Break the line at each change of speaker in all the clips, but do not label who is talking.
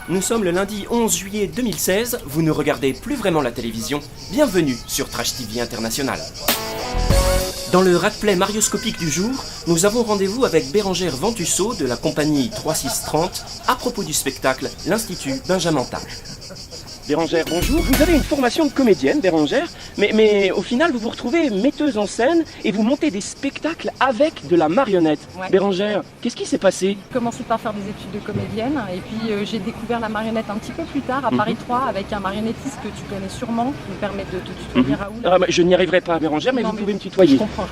Nous sommes le lundi 11 juillet 2016, vous ne regardez plus vraiment la télévision, bienvenue sur Trash TV International. Dans le rackplay marioscopique du jour, nous avons rendez-vous avec Bérengère Ventusseau de la compagnie 3630 à propos du spectacle L'Institut Benjamin Tart. Bérengère, bonjour. Vous avez une formation de comédienne, Bérengère, mais au final, vous vous retrouvez metteuse en scène et vous montez des spectacles avec de la marionnette. Ouais. Bérengère, qu'est-ce qui s'est passé?
J'ai commencé par faire des études de comédienne et puis j'ai découvert la marionnette un petit peu plus tard à Paris 3 avec un marionnettiste que tu connais sûrement qui me permet de te tutoyer, Raoul.
Je n'y arriverai pas, Bérengère, mais vous pouvez me tutoyer.
Je comprends.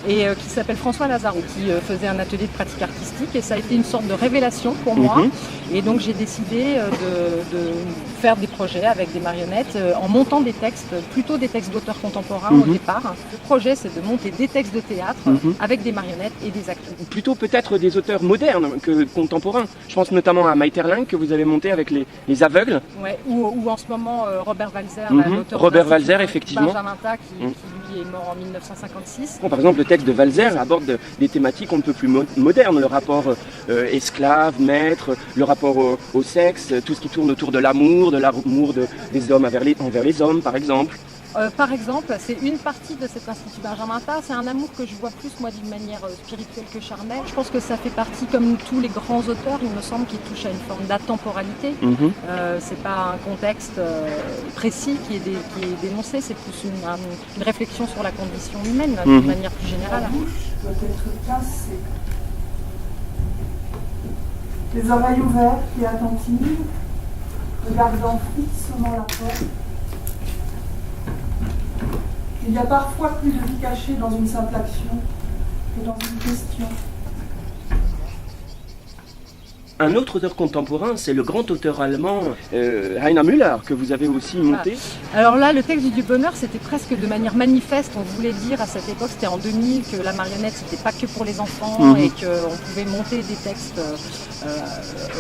Et qui s'appelle François Lazaro, qui faisait un atelier de pratique artistique et ça a été une sorte de révélation pour moi. Et donc j'ai décidé de faire des projets avec des marionnettes en montant des textes, plutôt des textes d'auteurs contemporains au départ. Le projet, c'est de monter des textes de théâtre avec des marionnettes et des acteurs.
Plutôt peut-être des auteurs modernes que contemporains. Je pense notamment à Maïterlinck que vous avez monté avec les aveugles.
Ouais, ou en ce moment Robert Walser, l'auteur
Robert Walser, effectivement.
Benjamin Tart, qui lui est mort en 1956.
Bon, par exemple, le texte de Walser aborde des thématiques un peu plus modernes, le rapport esclave, maître, le rapport au sexe, tout ce qui tourne autour de l'amour des hommes envers les hommes, par exemple.
Par exemple, c'est une partie de cet Institut Benjamin Tart. C'est un amour que je vois plus, moi, d'une manière spirituelle que charnelle. Je pense que ça fait partie, comme tous les grands auteurs, il me semble, qui touchent à une forme d'atemporalité. C'est pas un contexte précis qui est dénoncé, c'est plus une réflexion sur la condition humaine, d'une manière plus générale.
La bouche doit être cassée. Les oreilles ouvertes et attentives, regardant fixement la porte. Il y a parfois plus de vie cachée dans une simple action que dans une question.
Un autre auteur contemporain, c'est le grand auteur allemand Heiner Müller, que vous avez aussi monté.
Alors là, le texte du bonheur, c'était presque de manière manifeste. On voulait dire à cette époque, c'était en 2000, que la marionnette, c'était pas que pour les enfants et qu'on pouvait monter des textes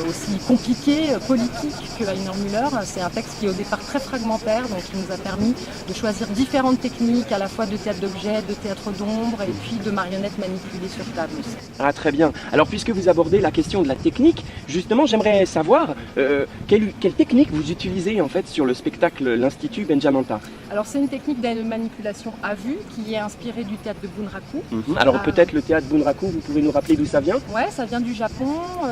aussi compliqués, politiques que Heiner Müller. C'est un texte qui est au départ très fragmentaire, donc qui nous a permis de choisir différentes techniques, à la fois de théâtre d'objets, de théâtre d'ombre et puis de marionnettes manipulées sur table aussi.
Ah, très bien. Alors, puisque vous abordez la question de la technique, justement, j'aimerais savoir quelle technique vous utilisez en fait sur le spectacle L'Institut Benjamin Tart.
Alors c'est une technique de manipulation à vue qui est inspirée du théâtre de Bunraku.
Alors peut-être le théâtre Bunraku, vous pouvez nous rappeler d'où ça vient?
Ouais, ça vient du Japon.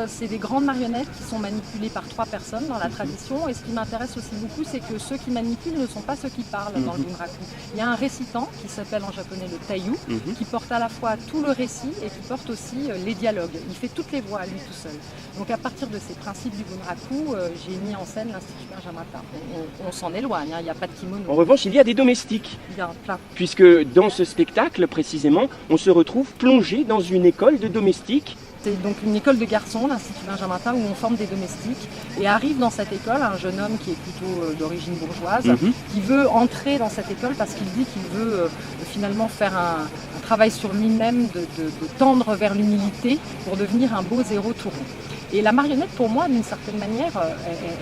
C'est des grandes marionnettes qui sont manipulées par 3 personnes dans la tradition. Et ce qui m'intéresse aussi beaucoup, c'est que ceux qui manipulent ne sont pas ceux qui parlent dans le Bunraku. Il y a un récitant qui s'appelle en japonais le taïyu, qui porte à la fois tout le récit et qui porte aussi les dialogues. Il fait toutes les voix à lui tout seul. Donc à partir de ces principes du Bunraku, j'ai mis en scène l'Institut Benjamin Tart. On s'en éloigne, il n'y a pas de kimono.
En revanche, il y a des domestiques.
Il y a plein.
Puisque dans ce spectacle, précisément, on se retrouve plongé dans une école de domestiques.
C'est donc une école de garçons, l'Institut Benjamin Tart, où on forme des domestiques. Et arrive dans cette école un jeune homme qui est plutôt d'origine bourgeoise, qui veut entrer dans cette école parce qu'il dit qu'il veut finalement faire un travail sur lui-même, de tendre vers l'humilité pour devenir un beau zéro tout rond. Et la marionnette, pour moi, d'une certaine manière,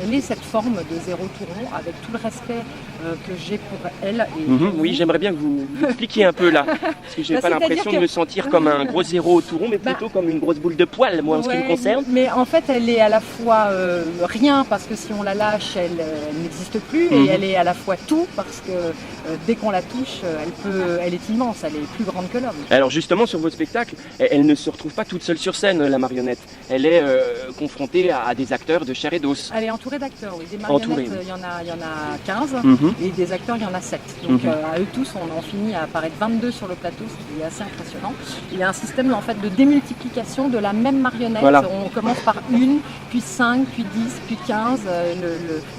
elle est cette forme de zéro tout rond, avec tout le respect que j'ai pour elle.
Oui, j'aimerais bien que vous expliquiez un peu là, parce que je n'ai pas l'impression de me sentir comme un gros zéro tout rond, mais plutôt comme une grosse boule de poil, moi, en ce qui me concerne.
Mais en fait, elle est à la fois rien, parce que si on la lâche, elle n'existe plus, et elle est à la fois tout, parce que dès qu'on la touche, elle est immense, elle est plus grande que l'homme.
Alors justement, sur votre spectacle, elle ne se retrouve pas toute seule sur scène, la marionnette. Elle est confrontée à des acteurs de chair et d'os.
Elle est entourée d'acteurs, oui. Des marionnettes, il y en a 15, et des acteurs, il y en a 7. Donc à eux tous, on en finit à apparaître 22 sur le plateau, ce qui est assez impressionnant. Il y a un système en fait de démultiplication de la même marionnette. Voilà. On commence par 1, puis 5, puis 10, puis 15.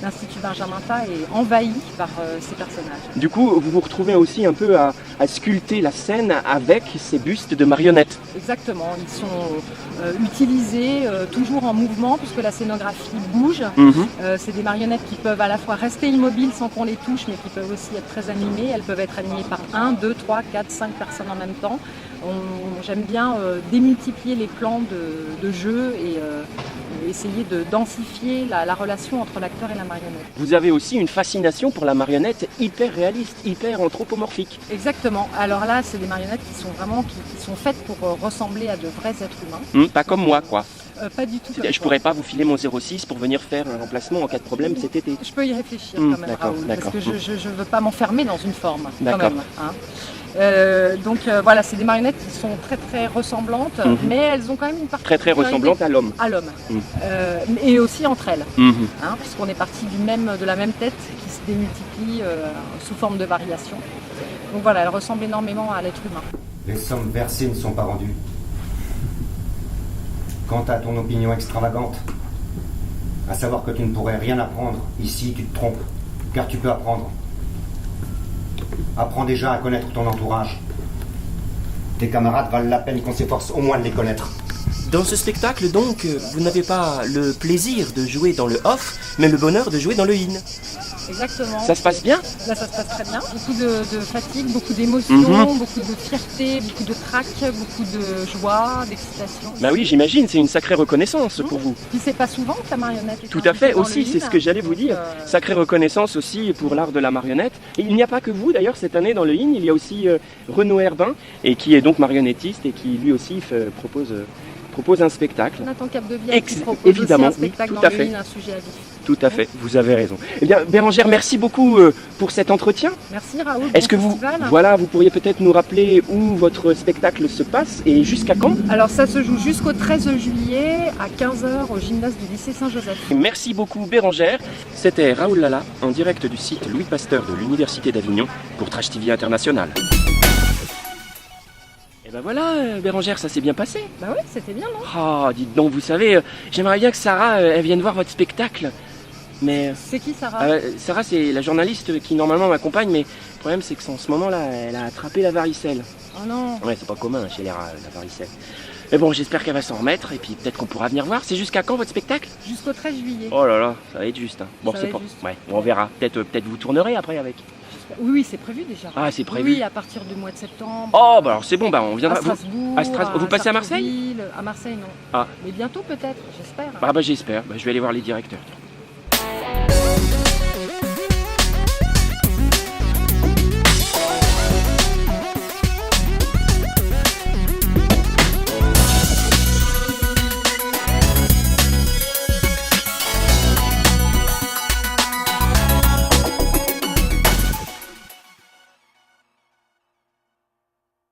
L'Institut Benjamin Tart est envahi par ces personnages.
Du coup, vous vous retrouvez aussi un peu à sculpter la scène avec ces bustes de marionnettes.
Exactement, ils sont utilisés toujours en mouvement puisque la scénographie bouge. C'est des marionnettes qui peuvent à la fois rester immobiles sans qu'on les touche, mais qui peuvent aussi être très animées. Elles peuvent être animées par 1, 2, 3, 4, 5 personnes en même temps. J'aime bien démultiplier les plans de jeu et essayer de densifier la relation entre l'acteur et la marionnette.
Vous avez aussi une fascination pour la marionnette hyper réaliste, hyper anthropomorphique.
Exactement. Alors là, c'est des marionnettes qui sont vraiment qui sont faites pour ressembler à de vrais êtres humains.
Pas comme moi, quoi.
Pas du tout.
Je pourrais pas vous filer mon 06 pour venir faire un remplacement en cas de problème cet été.
Je peux y réfléchir quand même,
d'accord,
Raoul,
d'accord.
parce que je ne veux pas m'enfermer dans une forme.
D'accord.
Quand même, hein. Donc voilà, c'est des marionnettes qui sont très très ressemblantes, mais elles ont quand même une
Très très
particularité
ressemblante à l'homme.
à l'homme, et aussi entre elles,
Mhm.
hein, puisqu'on est parti de la même tête qui se démultiplie sous forme de variations. Donc voilà, elles ressemblent énormément à l'être humain.
Les sommes versées ne sont pas rendues. Quant à ton opinion extravagante, à savoir que tu ne pourrais rien apprendre, ici tu te trompes, car tu peux apprendre. Apprends déjà à connaître ton entourage. Tes camarades valent la peine qu'on s'efforce au moins de les connaître.
Dans ce spectacle, donc, vous n'avez pas le plaisir de jouer dans le off, mais le bonheur de jouer dans le in.
Exactement.
Ça se passe bien?
Là, ça se passe très bien. Beaucoup de fatigue, beaucoup d'émotions, beaucoup de fierté, beaucoup de trac, beaucoup de joie, d'excitation.
Bah oui, j'imagine, c'est une sacrée reconnaissance pour vous.
Puis c'est pas souvent que la marionnette est
Tout à fait,
impliquée dans
aussi,
le
c'est
in.
ce que j'allais vous
Donc,
dire. Sacrée reconnaissance aussi pour l'art de la marionnette. Et il n'y a pas que vous, d'ailleurs, cette année dans le in, il y a aussi Renaud Herbin, et qui est donc marionnettiste, et qui lui aussi propose un spectacle.
Nathan Capdevielle qui propose
évidemment,
aussi un spectacle
oui,
dans
tout à
le
fait.
in, un sujet à vif.
Tout à fait, vous avez raison. Eh bien, Bérengère, merci beaucoup pour cet entretien.
Merci Raoul.
Est-ce que
bon
vous,
festival.
voilà, vous pourriez peut-être nous rappeler où votre spectacle se passe et jusqu'à quand?
Alors ça se joue jusqu'au 13 juillet à 15h au gymnase du lycée Saint-Joseph.
Merci beaucoup Bérengère. C'était Raoul Lala en direct du site Louis Pasteur de l'Université d'Avignon pour Trash TV International. Et ben voilà, Bérengère, ça s'est bien passé.
Bah oui, c'était bien, non?
Ah, dites donc, vous savez, j'aimerais bien que Sarah, elle vienne voir votre spectacle. Mais
C'est qui Sarah?
Sarah, c'est la journaliste qui normalement m'accompagne, mais le problème c'est que en ce moment-là, elle a attrapé la varicelle.
Oh non.
Ouais, c'est pas commun chez les rats, la varicelle. Mais bon, j'espère qu'elle va s'en remettre et puis peut-être qu'on pourra venir voir. C'est jusqu'à quand votre spectacle?
Jusqu'au 13 juillet.
Oh là là, ça va être juste. Hein. Bon,
Ça
c'est
va
pas.
être juste.
Ouais, on verra. Peut-être vous tournerez après avec.
Oui, oui, c'est prévu déjà.
Ah, c'est prévu.
Oui, à partir du mois de septembre.
Oh, bah alors c'est bon, bah on
À
viendra.
Strasbourg.
à Strasbourg. Vous passez à Marseille?
Sartrouville. À Marseille, non.
Ah.
Mais bientôt peut-être, j'espère.
Bah j'espère. Bah, je vais aller voir les directeurs.